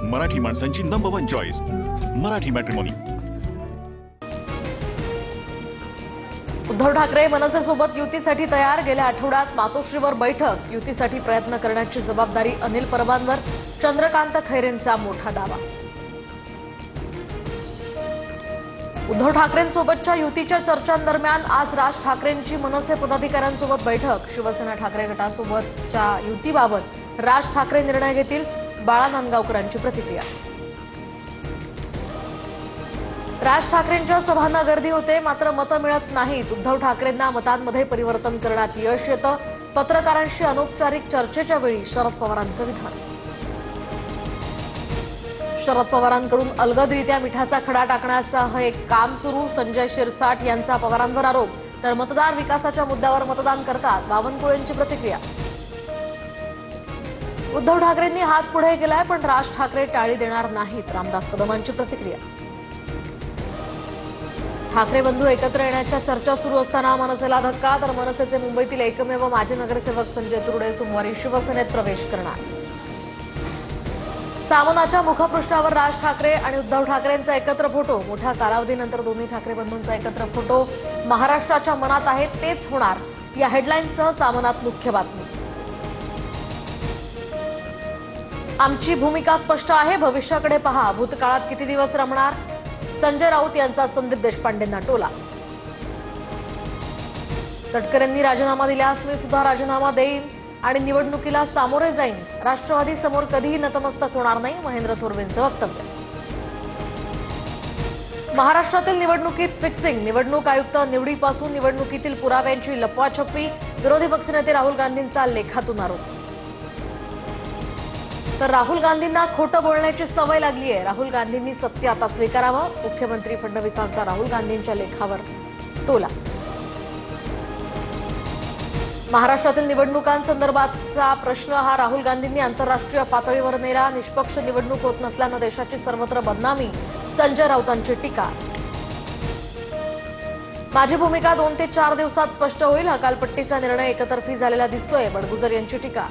मराठी माणसांची number 1 choice Marathi matrimony. Uddhav Thackeray मनसेसोबत युतीसाठी तयार। गेल्या आठवड्यात मातोश्रीवर बैठक। युतीसाठी प्रयत्न करण्याची जबाबदारी अनिल परबांवर। चंद्रकांत खैरेंचा मोठा दावा। उद्धव ठाकरेंसोबतच्या युतीच्या चर्चांदरम्यान आज राज ठाकरेंची मनसे पदाधिकाऱ्यांसोबत बैठक। शिवसेना ठाकरे गटासोबतच्या युतीबाबत राज ठाकरे निर्णय घेतील। बाळा नांदगावकरांची प्रतिक्रिया। राज ठाकरेंच्या सभांना गर्दी होते, मात्र मतं मिळत नाहीत। उद्धव ठाकरेंना मतांमध्ये परिवर्तन करण्यात यश येतं। पत्रकारांशी अनौपचारिक चर्चेच्या वेळी शरद पवारांचं विधान। शरद पवारांकडून अलगदरित्या मिठाचा खडा टाकण्याचा हे काम सुरू। संजय शिरसाट यांचा पवारांवर आरोप, तर मतदार विकासाच्या मुद्द्यावर मतदान करतात। बावनकुळेंची प्रतिक्रिया। उद्धव ठाकरेंनी हात पुढे केलाय, पण राज ठाकरे टाळी देणार नाहीत। रामदास कदमांची प्रतिक्रिया। ठाकरे बंधू एकत्र येण्याच्या चर्चा सुरू असताना मनसेला धक्का, तर मनसेचे मुंबईतील एकमेव माजी नगरसेवक संजय तुरडे सोमवारी शिवसेनेत प्रवेश करणार। सामनाच्या मुखपृष्ठावर राज ठाकरे आणि उद्धव ठाकरेंचा एकत्र फोटो। मोठ्या कालावधीनंतर दोन्ही ठाकरे बंधूंचा एकत्र फोटो। महाराष्ट्राच्या मनात आहे तेच होणार, या हेडलाईनसह सामनात मुख्य बातमी। आमची भूमिका स्पष्ट आहे, भविष्याकडे पहा। भूतकाळात किती दिवस रमणार? संजय राऊत यांचा संदीप देशपांडेंना टोला। तटकरेंनी राजीनामा दिल्यास मी सुद्धा राजीनामा देईन आणि निवडणुकीला सामोरे जाईन। राष्ट्रवादी समोर कधीही नतमस्तक होणार नाही, महेंद्र थोरवेंचं वक्तव्य। महाराष्ट्रातील निवडणुकीत फिक्सिंग। निवडणूक आयुक्त निवडीपासून निवडणुकीतील पुराव्यांची लपवाछपवी। विरोधी पक्षनेते राहुल गांधींचा लेखातून आरोप, तर राहुल गांधींना खोटं बोलण्याची सवय लागली आहे। राहुल गांधींनी सत्य आता स्वीकारावं। मुख्यमंत्री फडणवीसांचा राहुल गांधींच्या लेखावर टोला। महाराष्ट्रातील निवडणुकांसंदर्भातचा प्रश्न हा राहुल गांधींनी आंतरराष्ट्रीय पातळीवर नेला। निष्पक्ष निवडणूक होत नसल्यानं देशाची सर्वत्र बदनामी। संजय राऊतांची टीका। माझी भूमिका 2 ते 4 दिवसात स्पष्ट होईल। हकालपट्टीचा निर्णय एकतर्फी झालेला दिसतोय, बडगुजर यांची टीका।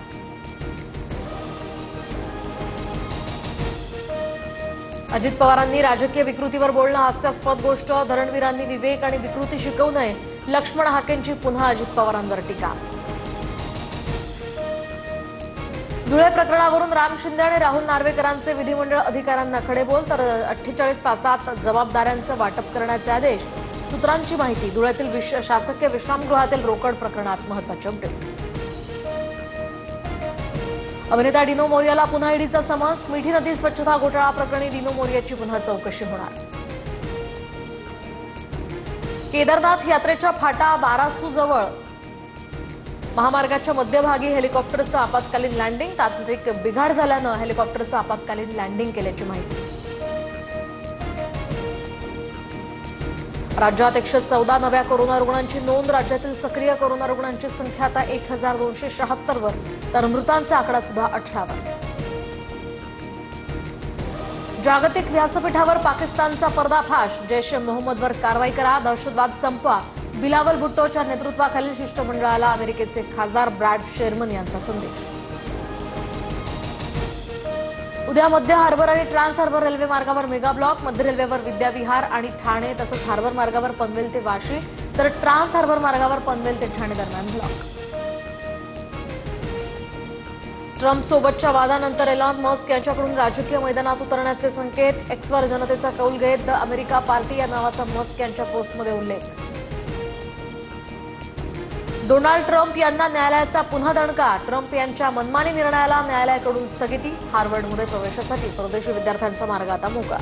अजित पवारांनी राजकीय विकृतीवर बोलणं हास्यास्पद गोष्ट। धरणवीरांनी विवेक आणि विकृती शिकवू नये। लक्ष्मण हाकेंची पुन्हा अजित पवारांवर टीका। धुळे प्रकरणावरून राम शिंदे आणि राहुल नार्वेकरांचे विधिमंडळ अधिकाऱ्यांना खडेबोल, तर 48 तासात जबाबदाऱ्यांचं वाटप करण्याचे आदेश। सूत्रांची माहिती। धुळ्यातील शासकीय विश्रामगृहातील रोकड प्रकरणात महत्त्वाचे अपडेट। अभिनेता डिनो मोरियाला पुन्हा ईडीचा समन्स। मिठी नदी स्वच्छता घोटाळा प्रकरणी डिनो मोरियाची पुन्हा चौकशी होणार। केदारनाथ यात्रेच्या फाटा बारासू जवळ महामार्गाच्या मध्यभागी हेलिकॉप्टरचं आपत्कालीन लँडिंग। तांत्रिक बिघाड झाल्यानं हेलिकॉप्टरचं आपत्कालीन लँडिंग केल्याची माहिती। राज्यात 114 नव्या कोरोना रुग्णांची नोंद। राज्यातील सक्रिय कोरोना रुग्णांची संख्या आता 1276 वर, तर मृतांचा आकडा सुद्धा 18 वर। जागतिक व्यासपीठावर पाकिस्तानचा पर्दाफाश। जैश ए मोहम्मदवर कारवाई करा, दहशतवाद संपवा। बिलावल भुट्टोच्या नेतृत्वाखालील शिष्टमंडळाला अमेरिकेचे खासदार ब्रॅड शेरमन यांचा संदेश। उद्या मध्य हार्बर आणि ट्रान्स हार्बर रेल्वे मार्गावर मेगा ब्लॉक। मध्य रेल्वेवर विद्याविहार आणि ठाणे, तसंच हार्बर मार्गावर पनवेल ते वाशी, तर ट्रान्स हार्बर मार्गावर पनवेल ते ठाणे दरम्यान ब्लॉक। ट्रम्प सोबतच्या वादानंतर एलॉन मस्क यांच्याकडून राजकीय मैदानात उतरण्याचे संकेत। एक्सवर जनतेचा कौल घेत द अमेरिका पार्टी या नावाचा मस्क यांच्या पोस्टमध्ये उल्लेख। डोनाल्ड ट्रम्प यांना न्यायालयाचा पुन्हा दणका। ट्रम्प यांच्या मनमानी निर्णयाला न्यायालयाकडून स्थगिती। हार्वर्डमध्ये प्रवेशासाठी परदेशी विद्यार्थ्यांचा मार्ग आता मोकळा।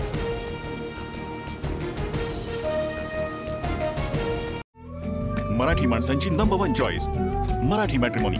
मराठी माणसांची नंबर 1 चॉईस मराठी मॅट्रिमोनी।